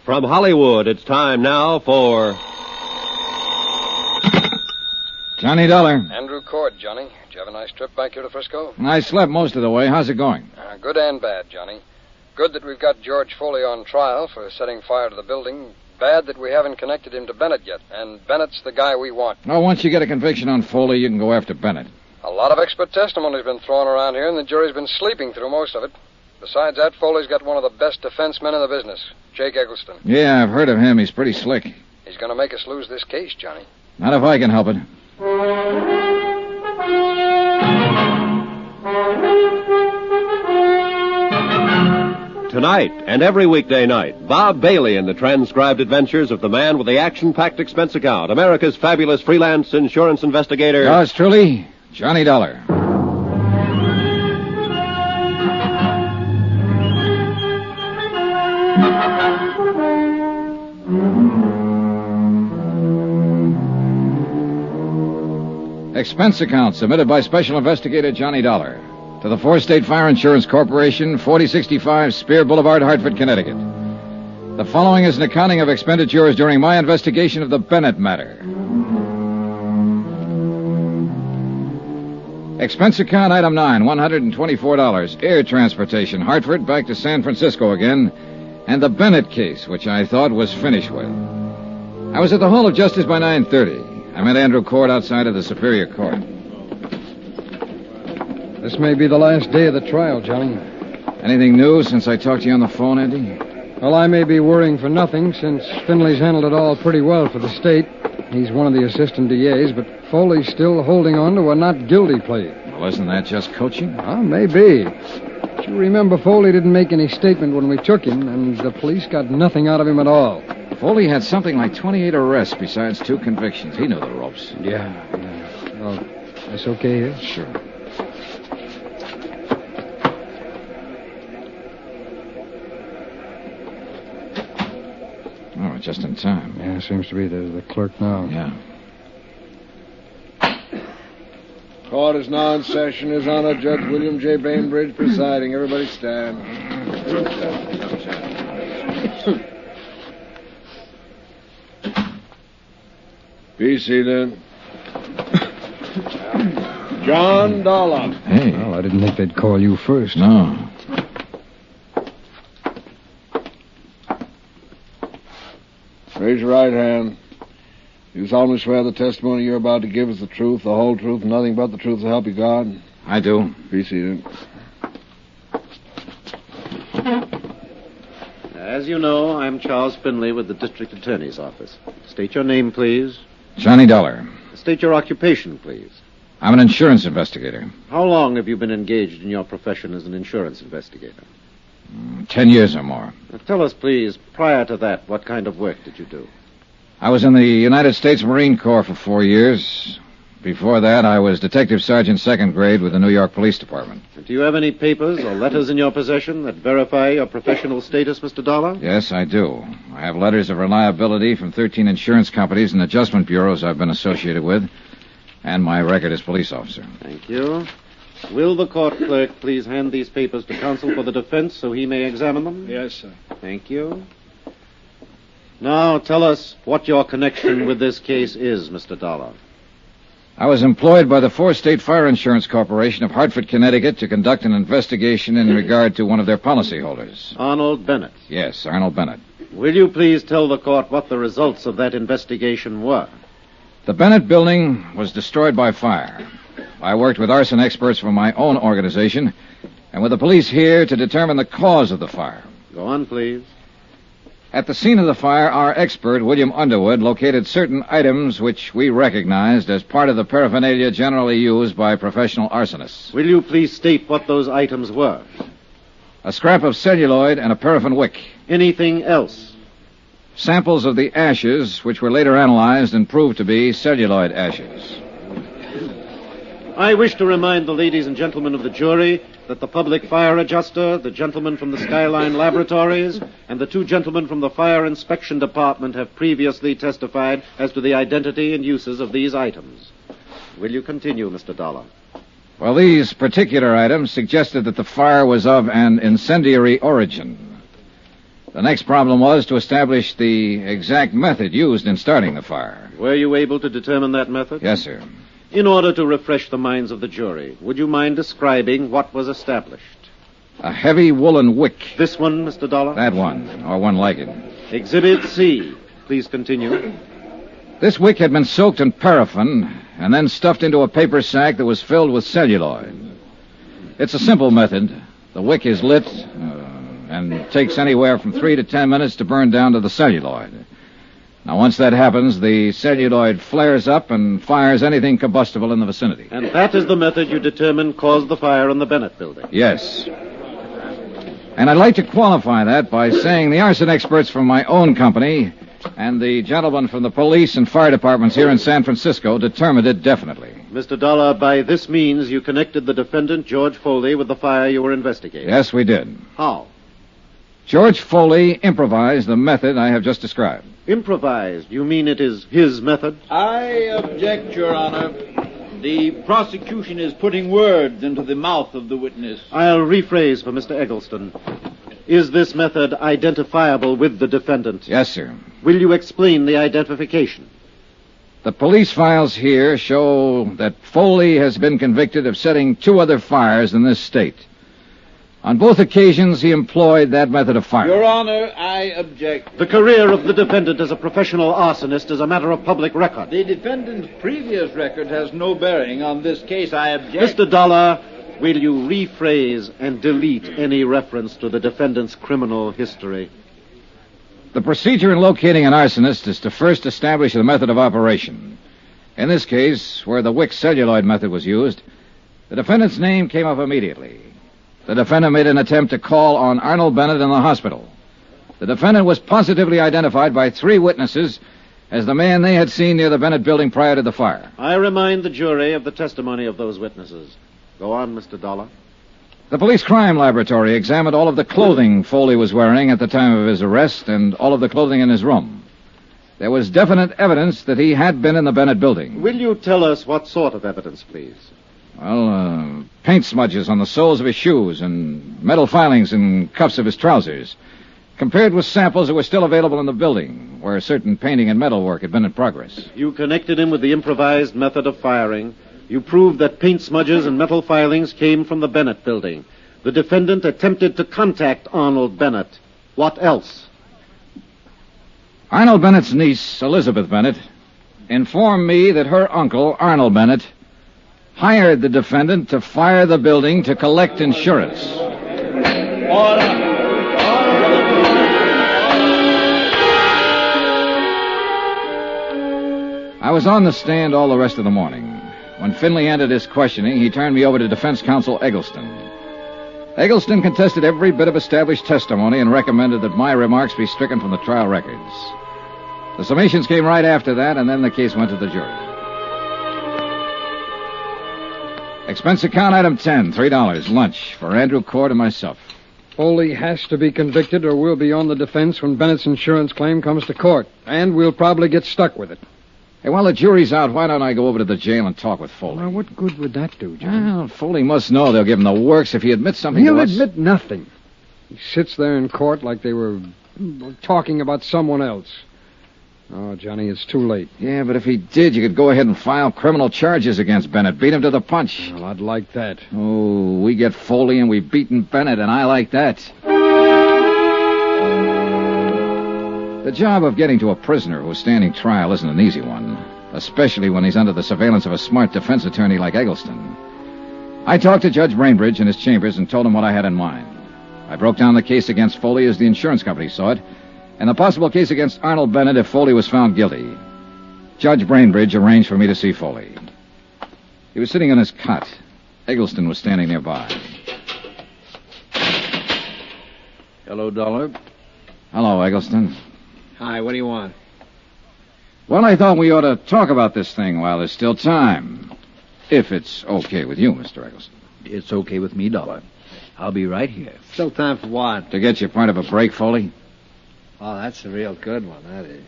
From Hollywood, it's time now for... Johnny Dollar. Andrew Cord, Johnny. Did you have a nice trip back here to Frisco? I slept most of the way. How's it going? Good and bad, Johnny. Good that we've got George Foley on trial for setting fire to the building. Bad that we haven't connected him to Bennett yet. And Bennett's the guy we want. Well, once you get a conviction on Foley, you can go after Bennett. A lot of expert testimony's been thrown around here, and the jury's been sleeping through most of it. Besides that, Foley's got one of the best defense men in the business, Jake Eggleston. Yeah, I've heard of him. He's pretty slick. He's going to make us lose this case, Johnny. Not if I can help it. Tonight and every weekday night, Bob Bailey in the transcribed adventures of the man with the action-packed expense account, America's fabulous freelance insurance investigator. Yours truly, Johnny Dollar. Expense account submitted by Special Investigator Johnny Dollar to the Four-State Fire Insurance Corporation, 4065 Spear Boulevard, Hartford, Connecticut. The following is an accounting of expenditures during my investigation of the Bennett matter. Expense account item 9, $124. Air transportation, Hartford back to San Francisco again, and the Bennett case, which I thought was finished with. I was at the Hall of Justice by 9:30. I met Andrew Cord outside of the Superior Court. This may be the last day of the trial, Johnny. Anything new since I talked to you on the phone, Andy? Well, I may be worrying for nothing, since Finley's handled it all pretty well for the state. He's one of the assistant DAs, but Foley's still holding on to a not guilty plea. Well, isn't that just coaching? Well, maybe. But you remember Foley didn't make any statement when we took him, and the police got nothing out of him at all. Foley had something like 28 arrests besides 2 convictions. He knew the ropes. Yeah. Well, that's okay here? Sure. Oh, just in time. Yeah, seems to be the clerk now. Yeah. Court is now in session. His Honor, Judge William J. Bainbridge presiding. Everybody stand. Be seated. John Dollar. Hey. Well, I didn't think they'd call you first. No. Raise your right hand. You solemnly swear the testimony you're about to give is the truth, the whole truth, and nothing but the truth, so help you God? I do. Be seated. As you know, I'm Charles Finley with the District Attorney's Office. State your name, please. Johnny Dollar. State your occupation, please. I'm an insurance investigator. How long have you been engaged in your profession as an insurance investigator? 10 years or more. Now, tell us, please, prior to that, what kind of work did you do? I was in the United States Marine Corps for 4 years. Before that, I was Detective Sergeant 2nd grade with the New York Police Department. Do you have any papers or letters in your possession that verify your professional status, Mr. Dollar? Yes, I do. I have letters of reliability from 13 insurance companies and adjustment bureaus I've been associated with, and my record as police officer. Thank you. Will the court clerk please hand these papers to counsel for the defense so he may examine them? Yes, sir. Thank you. Now, tell us what your connection with this case is, Mr. Dollar. I was employed by the Four-State Fire Insurance Corporation of Hartford, Connecticut, to conduct an investigation in regard to one of their policyholders. Arnold Bennett. Yes, Arnold Bennett. Will you please tell the court what the results of that investigation were? The Bennett building was destroyed by fire. I worked with arson experts from my own organization and with the police here to determine the cause of the fire. Go on, please. At the scene of the fire, our expert, William Underwood, located certain items which we recognized as part of the paraphernalia generally used by professional arsonists. Will you please state what those items were? A scrap of celluloid and a paraffin wick. Anything else? Samples of the ashes, which were later analyzed and proved to be celluloid ashes. I wish to remind the ladies and gentlemen of the jury that the public fire adjuster, the gentleman from the Skyline Laboratories, and the 2 gentlemen from the Fire Inspection Department have previously testified as to the identity and uses of these items. Will you continue, Mr. Dollar? Well, these particular items suggested that the fire was of an incendiary origin. The next problem was to establish the exact method used in starting the fire. Were you able to determine that method? Yes, sir. In order to refresh the minds of the jury, would you mind describing what was established? A heavy woolen wick. This one, Mr. Dollar? That one, or one like it. Exhibit C. Please continue. This wick had been soaked in paraffin and then stuffed into a paper sack that was filled with celluloid. It's a simple method. The wick is lit and takes anywhere from 3 to 10 minutes to burn down to the celluloid. Now, once that happens, the celluloid flares up and fires anything combustible in the vicinity. And that is the method you determined caused the fire in the Bennett building? Yes. And I'd like to qualify that by saying the arson experts from my own company and the gentlemen from the police and fire departments here in San Francisco determined it definitely. Mr. Dollar, by this means you connected the defendant, George Foley, with the fire you were investigating? Yes, we did. How? George Foley improvised the method I have just described. Improvised? You mean it is his method? I object, Your Honor. The prosecution is putting words into the mouth of the witness. I'll rephrase for Mr. Eggleston. Is this method identifiable with the defendant? Yes, sir. Will you explain the identification? The police files here show that Foley has been convicted of setting 2 other fires in this state. On both occasions, he employed that method of fire. Your Honor, I object. The career of the defendant as a professional arsonist is a matter of public record. The defendant's previous record has no bearing on this case. I object. Mr. Dollar, will you rephrase and delete any reference to the defendant's criminal history? The procedure in locating an arsonist is to first establish the method of operation. In this case, where the wick celluloid method was used, the defendant's name came up immediately. The defendant made an attempt to call on Arnold Bennett in the hospital. The defendant was positively identified by 3 witnesses as the man they had seen near the Bennett building prior to the fire. I remind the jury of the testimony of those witnesses. Go on, Mr. Dollar. The police crime laboratory examined all of the clothing Foley was wearing at the time of his arrest and all of the clothing in his room. There was definite evidence that he had been in the Bennett building. Will you tell us what sort of evidence, please? Well, paint smudges on the soles of his shoes and metal filings and cuffs of his trousers, compared with samples that were still available in the building, where certain painting and metal work had been in progress. You connected him with the improvised method of firing. You proved that paint smudges and metal filings came from the Bennett building. The defendant attempted to contact Arnold Bennett. What else? Arnold Bennett's niece, Elizabeth Bennett, informed me that her uncle, Arnold Bennett, hired the defendant to fire the building to collect insurance. Order. I was on the stand all the rest of the morning. When Finley ended his questioning, he turned me over to defense counsel Eggleston. Eggleston contested every bit of established testimony and recommended that my remarks be stricken from the trial records. The summations came right after that, and then the case went to the jury. Expense account item 10, $3, lunch for Andrew Cord and myself. Foley has to be convicted or we'll be on the defense when Bennett's insurance claim comes to court. And we'll probably get stuck with it. Hey, while the jury's out, why don't I go over to the jail and talk with Foley? Well, what good would that do, John? Well, Foley must know they'll give him the works if he admits something He'll to us. admit nothing. He sits there in court like they were talking about someone else. Oh, Johnny, it's too late. Yeah, but if he did, you could go ahead and file criminal charges against Bennett. Beat him to the punch. Well, I'd like that. Oh, we get Foley and we've beaten Bennett, and I like that. The job of getting to a prisoner who's standing trial isn't an easy one, especially when he's under the surveillance of a smart defense attorney like Eggleston. I talked to Judge Brainbridge in his chambers and told him what I had in mind. I broke down the case against Foley as the insurance company saw it, and the possible case against Arnold Bennett if Foley was found guilty. Judge Brainbridge arranged for me to see Foley. He was sitting on his cot. Eggleston was standing nearby. Hello, Dollar. Hello, Eggleston. Hi, what do you want? Well, I thought we ought to talk about this thing while there's still time. If it's okay with you, Mr. Eggleston. It's okay with me, Dollar. I'll be right here. Still time for what? To get you part of a break, Foley. Oh, that's a real good one, that is.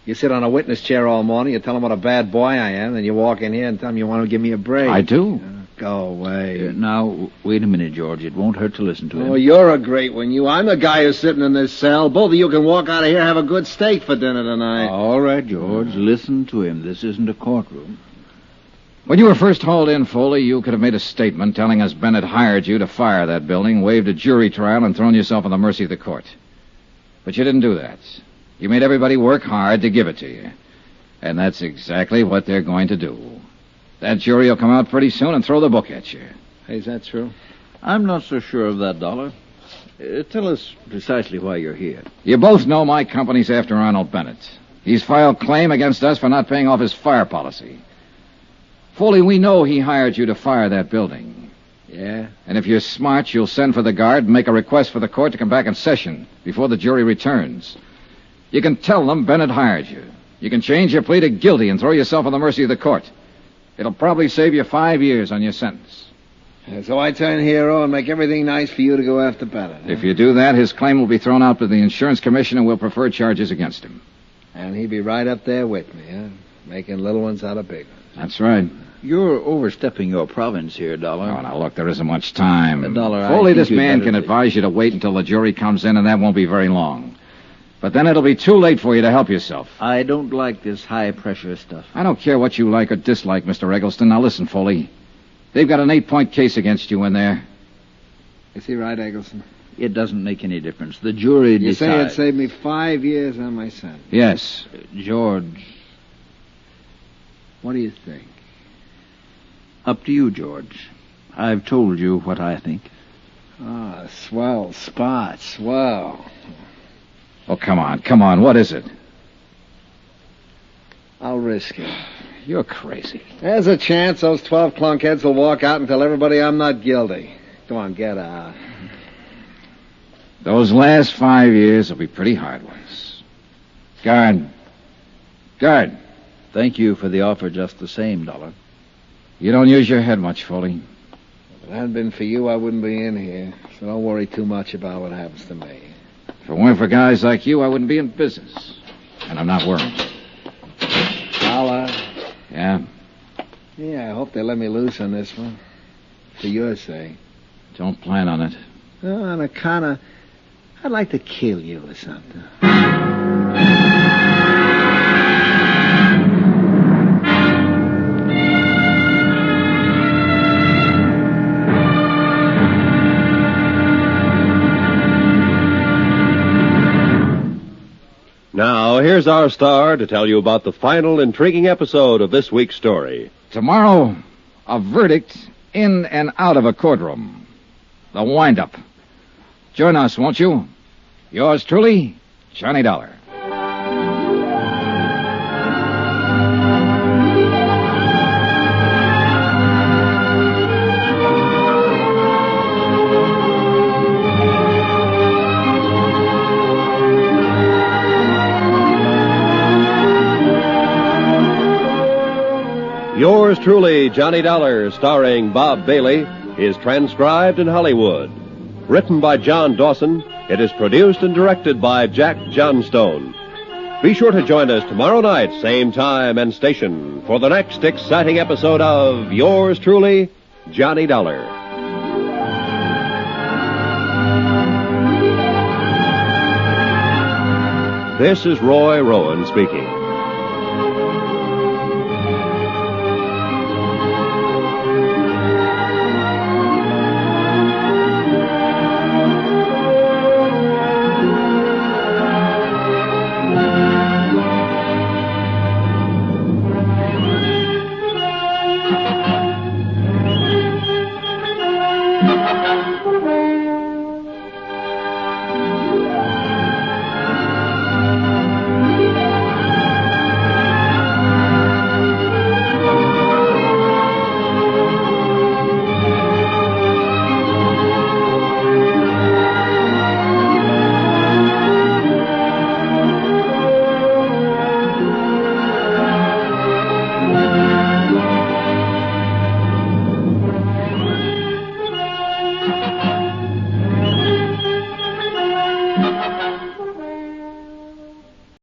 You sit on a witness chair all morning, you tell them what a bad boy I am, then you walk in here and tell them you want to give me a break. I do. Go away. Now, wait a minute, George. It won't hurt to listen to him. Oh, you're a great one, you. I'm the guy who's sitting in this cell. Both of you can walk out of here and have a good steak for dinner tonight. All right, George. Listen to him. This isn't a courtroom. When you were first hauled in, Foley, you could have made a statement telling us Bennett hired you to fire that building, waived a jury trial, and thrown yourself on the mercy of the court. But you didn't do that. You made everybody work hard to give it to you. And that's exactly what they're going to do. That jury will come out pretty soon and throw the book at you. Hey, is that true? I'm not so sure of that, Dollar. Tell us precisely why you're here. You both know my company's after Arnold Bennett. He's filed claim against us for not paying off his fire policy. Foley, we know he hired you to fire that building. Yeah? And if you're smart, you'll send for the guard and make a request for the court to come back in session before the jury returns. You can tell them Bennett hired you. You can change your plea to guilty and throw yourself on the mercy of the court. It'll probably save you 5 years on your sentence. So I turn hero and make everything nice for you to go after Bennett. Huh? If you do that, his claim will be thrown out to the insurance commissioner and we'll prefer charges against him. And he'll be right up there with me, huh? Making little ones out of big ones. That's right. You're overstepping your province here, Dollar. Oh, now, look, there isn't much time. Dollar, Foley, this man can advise you to wait until the jury comes in, and that won't be very long. But then it'll be too late for you to help yourself. I don't like this high-pressure stuff. I don't care what you like or dislike, Mr. Eggleston. Now, listen, Foley. They've got an 8-point case against you in there. Is he right, Eggleston? It doesn't make any difference. The jury decides. You say it saved me 5 years on my sentence? Yes. George. What do you think? Up to you, George. I've told you what I think. Ah, swell spot, swell. Oh, come on. What is it? I'll risk it. You're crazy. There's a chance those 12 clunkheads will walk out and tell everybody I'm not guilty. Come on, get out. Those last 5 years will be pretty hard ones. Guard. Thank you for the offer just the same, Dollar. You don't use your head much, Foley. If it hadn't been for you, I wouldn't be in here. So don't worry too much about what happens to me. If it weren't for guys like you, I wouldn't be in business. And I'm not worried. Dollar. Yeah? Yeah, I hope they let me loose on this one. For your sake. Don't plan on it. Oh, on account of... I'd like to kill you or something. Now, here's our star to tell you about the final intriguing episode of this week's story. Tomorrow, a verdict in and out of a courtroom. The wind-up. Join us, won't you? Yours truly, Johnny Dollar. Yours truly, Johnny Dollar, starring Bob Bailey, is transcribed in Hollywood. Written by John Dawson, it is produced and directed by Jack Johnstone. Be sure to join us tomorrow night, same time and station, for the next exciting episode of Yours truly, Johnny Dollar. This is Roy Rowan speaking.